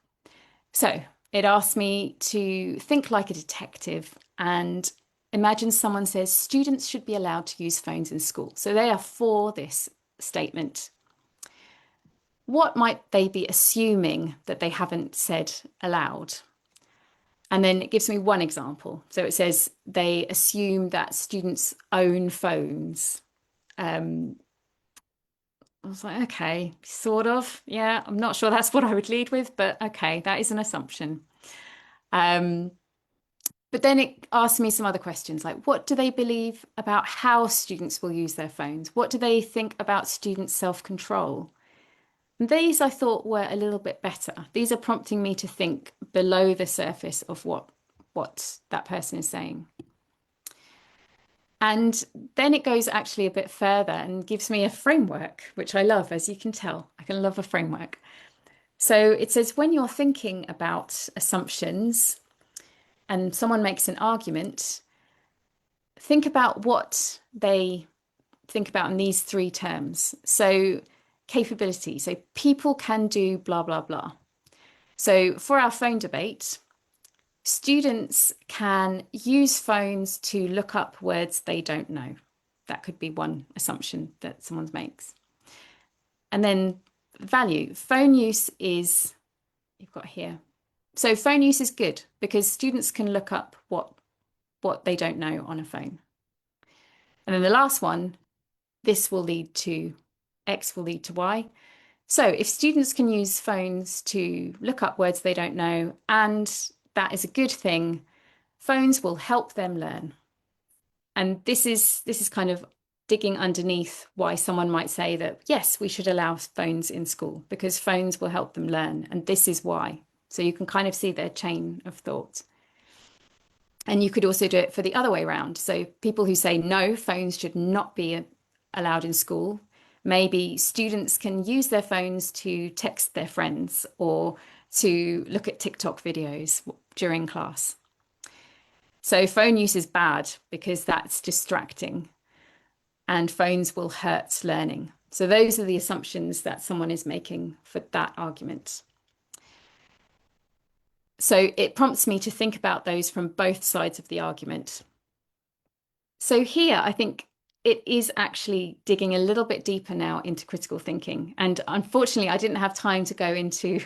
So it asks me to think like a detective and imagine someone says students should be allowed to use phones in school. So they are for this statement. What might they be assuming that they haven't said aloud? And then it gives me one example. So it says they assume that students own phones. I was like, okay, sort of. Yeah, I'm not sure that's what I would lead with, but okay, that is an assumption. But then it asked me some other questions like, what do they believe about how students will use their phones? What do they think about students' self-control? These I thought were a little bit better. These are prompting me to think below the surface of what that person is saying. And then it goes actually a bit further and gives me a framework, which I love, as you can tell. I can love a framework. So it says, when you're thinking about assumptions and someone makes an argument, think about what they think about in these three terms. So capability. So people can do blah, blah, blah. So for our phone debate, students can use phones to look up words they don't know. That could be one assumption that someone makes. And then value. Phone use is, you've got here. So phone use is good because students can look up what they don't know on a phone. And then the last one, this will lead to X will lead to Y. So if students can use phones to look up words they don't know, and that is a good thing, phones will help them learn. And this is kind of digging underneath why someone might say that, yes, we should allow phones in school because phones will help them learn. And this is why. So you can kind of see their chain of thought. And you could also do it for the other way around. So people who say, no, phones should not be allowed in school. Maybe students can use their phones to text their friends or to look at TikTok videos during class. So phone use is bad because that's distracting and phones will hurt learning. So those are the assumptions that someone is making for that argument. So it prompts me to think about those from both sides of the argument. So here, I think it is actually digging a little bit deeper now into critical thinking. And unfortunately, I didn't have time to go into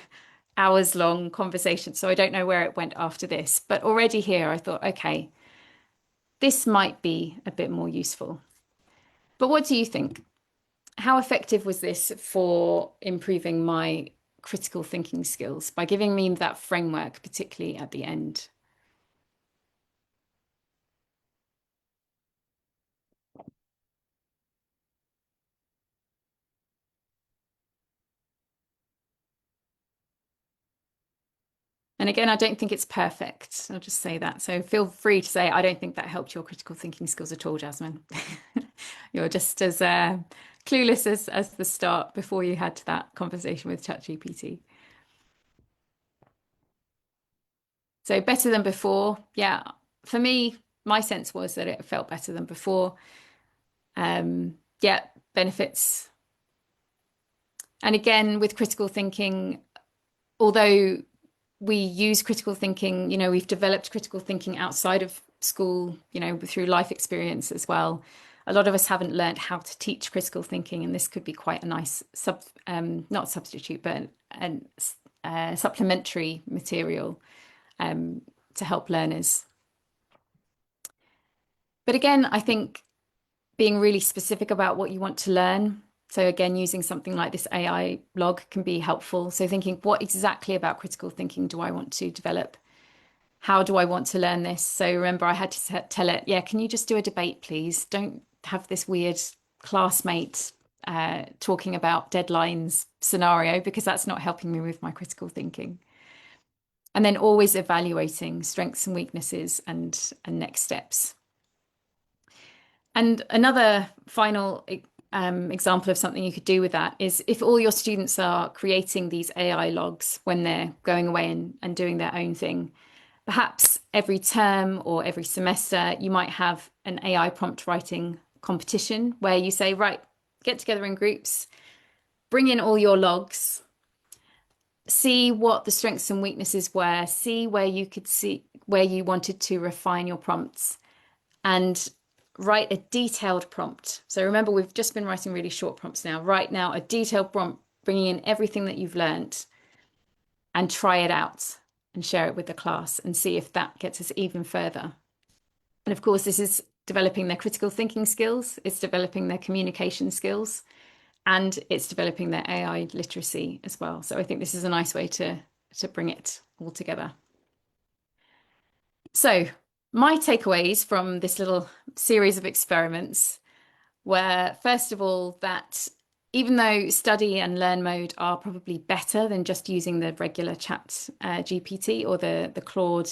hours-long conversation, so I don't know where it went after this. But already here, I thought, okay, this might be a bit more useful. But what do you think? How effective was this for improving my critical thinking skills by giving me that framework, particularly at the end? And again, I don't think it's perfect. I'll just say that. So feel free to say, I don't think that helped your critical thinking skills at all, Jasmin. You're just as clueless as the start before you had that conversation with ChatGPT. So better than before. Yeah, for me, my sense was that it felt better than before. Yeah, benefits. And again, with critical thinking, although we use critical thinking, we've developed critical thinking outside of school, through life experience as well. A lot of us haven't learned how to teach critical thinking, and this could be quite a nice not substitute, but supplementary material to help learners. But again, I think being really specific about what you want to learn. So again, using something like this AI log can be helpful. So thinking, what exactly about critical thinking do I want to develop? How do I want to learn this? So remember, I had to tell it, yeah, can you just do a debate, please? Don't have this weird classmate talking about deadlines scenario, because that's not helping me with my critical thinking. And then always evaluating strengths and weaknesses and next steps. And another final example of something you could do with that is if all your students are creating these AI logs when they're going away and doing their own thing, perhaps every term or every semester, you might have an AI prompt writing competition where you say, right, get together in groups, bring in all your logs, see what the strengths and weaknesses were, see where you wanted to refine your prompts, and write a detailed prompt. So remember, we've just been writing really short prompts now. Write now a detailed prompt, bringing in everything that you've learned, and try it out and share it with the class and see if that gets us even further. And of course, this is developing their critical thinking skills, it's developing their communication skills, and it's developing their AI literacy as well. So I think this is a nice way to bring it all together. So my takeaways from this little series of experiments were, first of all, that even though study and learn mode are probably better than just using the regular chat GPT or the Claude,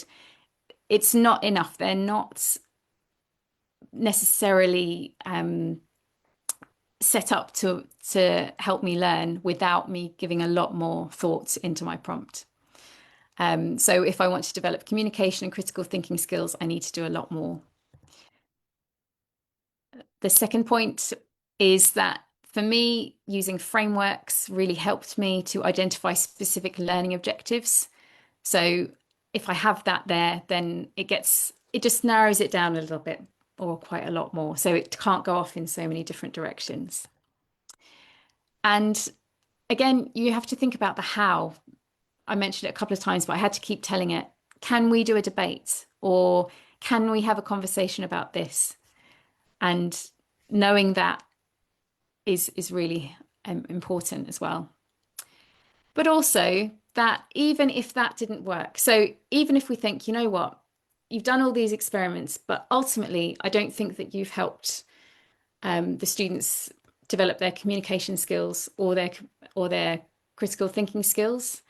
it's not enough. They're not necessarily set up to help me learn without me giving a lot more thought into my prompt. So if I want to develop communication and critical thinking skills, I need to do a lot more. The second point is that for me, using frameworks really helped me to identify specific learning objectives. So if I have that there, then it just narrows it down a little bit, or quite a lot more. So it can't go off in so many different directions. And again, you have to think about the how. I mentioned it a couple of times, but I had to keep telling it, can we do a debate? Or can we have a conversation about this? And knowing that is really important as well. But also that even if that didn't work, so even if we think, you know what, you've done all these experiments, but ultimately, I don't think that you've helped the students develop their communication skills or their critical thinking skills.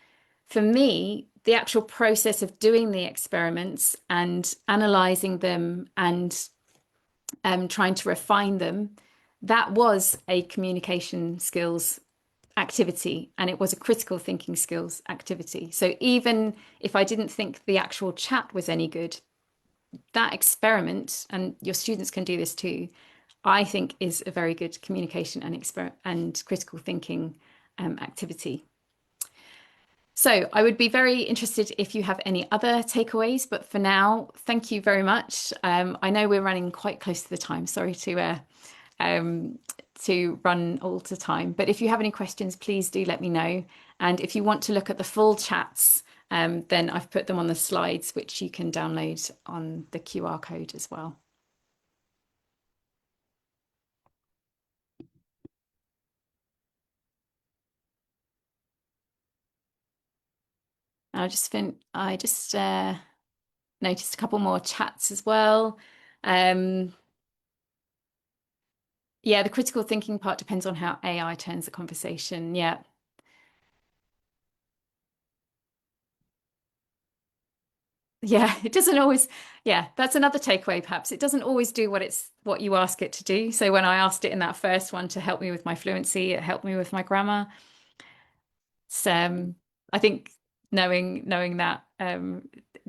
For me, the actual process of doing the experiments and analyzing them and trying to refine them, that was a communication skills activity, and it was a critical thinking skills activity. So even if I didn't think the actual chat was any good, that experiment, and your students can do this too, I think is a very good communication and critical thinking activity. So I would be very interested if you have any other takeaways, but for now, thank you very much. I know we're running quite close to the time. Sorry to run all the time, but if you have any questions, please do let me know. And if you want to look at the full chats, then I've put them on the slides, which you can download on the QR code as well. I just noticed a couple more chats as well. Yeah, the critical thinking part depends on how AI turns the conversation. Yeah. Yeah, it doesn't always, yeah, that's another takeaway perhaps. It doesn't always do what you ask it to do. So when I asked it in that first one to help me with my fluency, it helped me with my grammar. So I think knowing that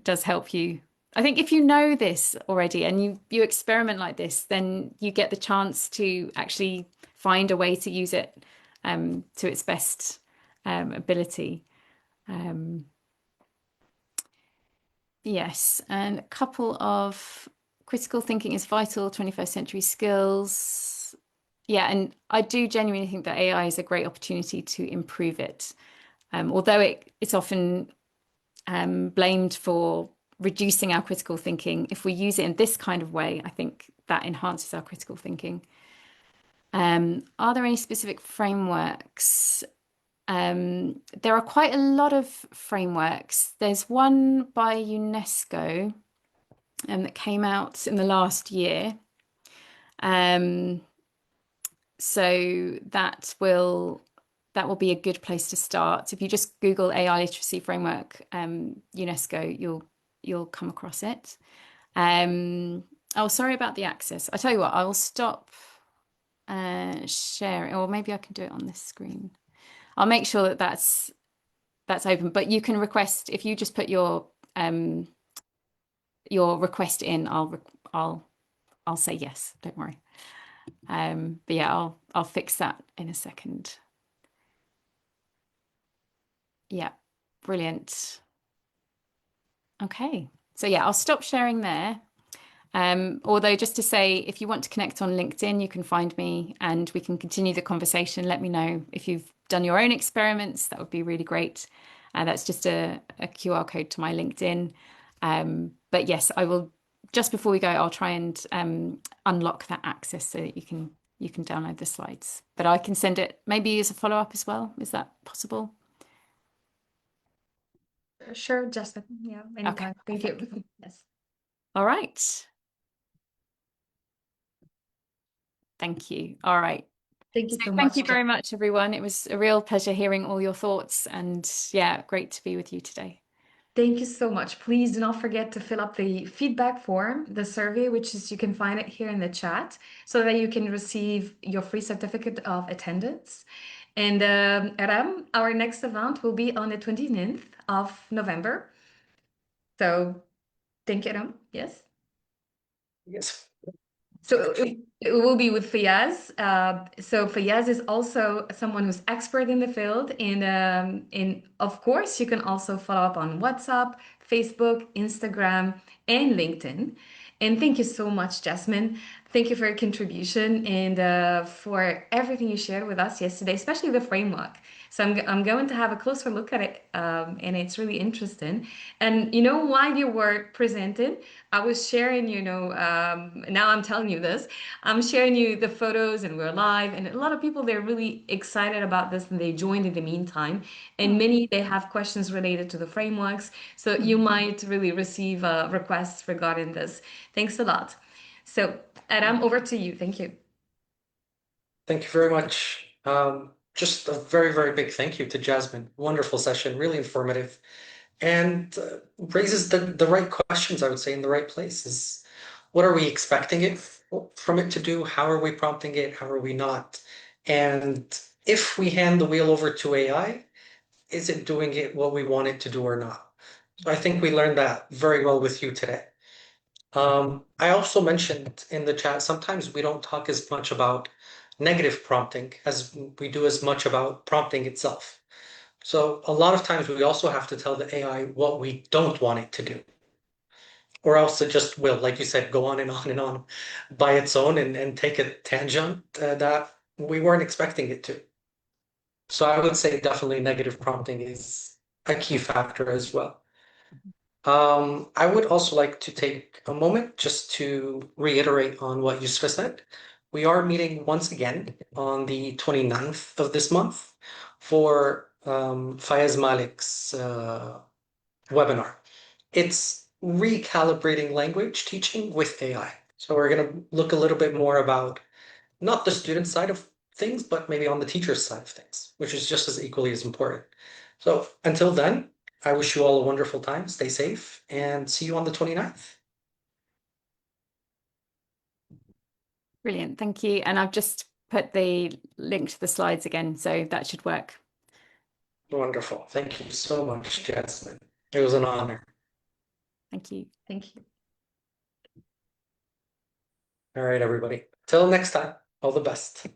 does help you. I think if you know this already and you experiment like this, then you get the chance to actually find a way to use it to its best ability. Yes, and a couple of critical thinking is vital, 21st century skills. Yeah, and I do genuinely think that AI is a great opportunity to improve it. Although it's often blamed for reducing our critical thinking, if we use it in this kind of way, I think that enhances our critical thinking. Are there any specific frameworks? There are quite a lot of frameworks. There's one by UNESCO that came out in the last year. So that will be a good place to start. If you just Google AI literacy framework, UNESCO, you'll come across it. Oh, sorry about the access. I tell you what, I will stop sharing, or maybe I can do it on this screen. I'll make sure that that's open, but you can request if you just put your request in. I'll say yes. Don't worry. But yeah, I'll fix that in a second. Yeah, brilliant. Okay, so yeah, I'll stop sharing there. Although just to say, if you want to connect on LinkedIn, you can find me and we can continue the conversation. Let me know if you've done your own experiments. That would be really great. That's just a QR code to my LinkedIn. But yes, I will, just before we go, I'll try and unlock that access so that you can download the slides. But I can send it maybe as a follow-up as well. Is that possible? Sure, Justin. Yeah, Okay, anytime. Thank perfect. you. Yes. All right. Thank you. All right. Thank you So so thank you much. very much, everyone. It was a real pleasure hearing all your thoughts and yeah, great to be with you today. Thank you so much. Please do not forget to fill up the feedback form, the survey, which is you can find it here in the chat, so that you can receive your free certificate of attendance. And Ram, our next event will be on the 29th of November. So thank you, Ram. Yes. Yes. So it will be with Fayaz. So Fayaz is also someone who's expert in the field. And of course, you can also follow up on WhatsApp, Facebook, Instagram, and LinkedIn. And thank you so much, Jasmine. Thank you for your contribution and for everything you shared with us yesterday, especially the framework. So I'm going to have a closer look at it, and it's really interesting. And while you were presented, I was sharing, now I'm telling you this, I'm sharing you the photos and we're live. And a lot of people, they're really excited about this and they joined in the meantime. And many, they have questions related to the frameworks. So you might really receive requests regarding this. Thanks a lot. So, Adam, over to you. Thank you. Thank you very much. Just a very, very big thank you to Jasmine. Wonderful session, really informative, and raises the right questions, I would say, in the right places. What are we expecting it from it to do? How are we prompting it? How are we not? And if we hand the wheel over to AI, is it doing it what we want it to do or not? So I think we learned that very well with you today. I also mentioned in the chat, sometimes we don't talk as much about negative prompting as we do as much about prompting itself. So a lot of times we also have to tell the AI what we don't want it to do, or else it just will, like you said, go on and on and on by its own and take a tangent that we weren't expecting it to. So I would say definitely negative prompting is a key factor as well. I would also like to take a moment just to reiterate on what Yusra said. We are meeting once again on the 29th of this month for Fayez Malik's webinar. It's recalibrating language teaching with AI. So we're going to look a little bit more about not the student side of things, but maybe on the teacher's side of things, which is just as equally as important. So until then, I wish you all a wonderful time. Stay safe and see you on the 29th. Brilliant, thank you. And I've just put the link to the slides again, so that should work. Wonderful. Thank you so much, Jasmin. It was an honor. Thank you. Thank you. All right, everybody. Till next time, all the best.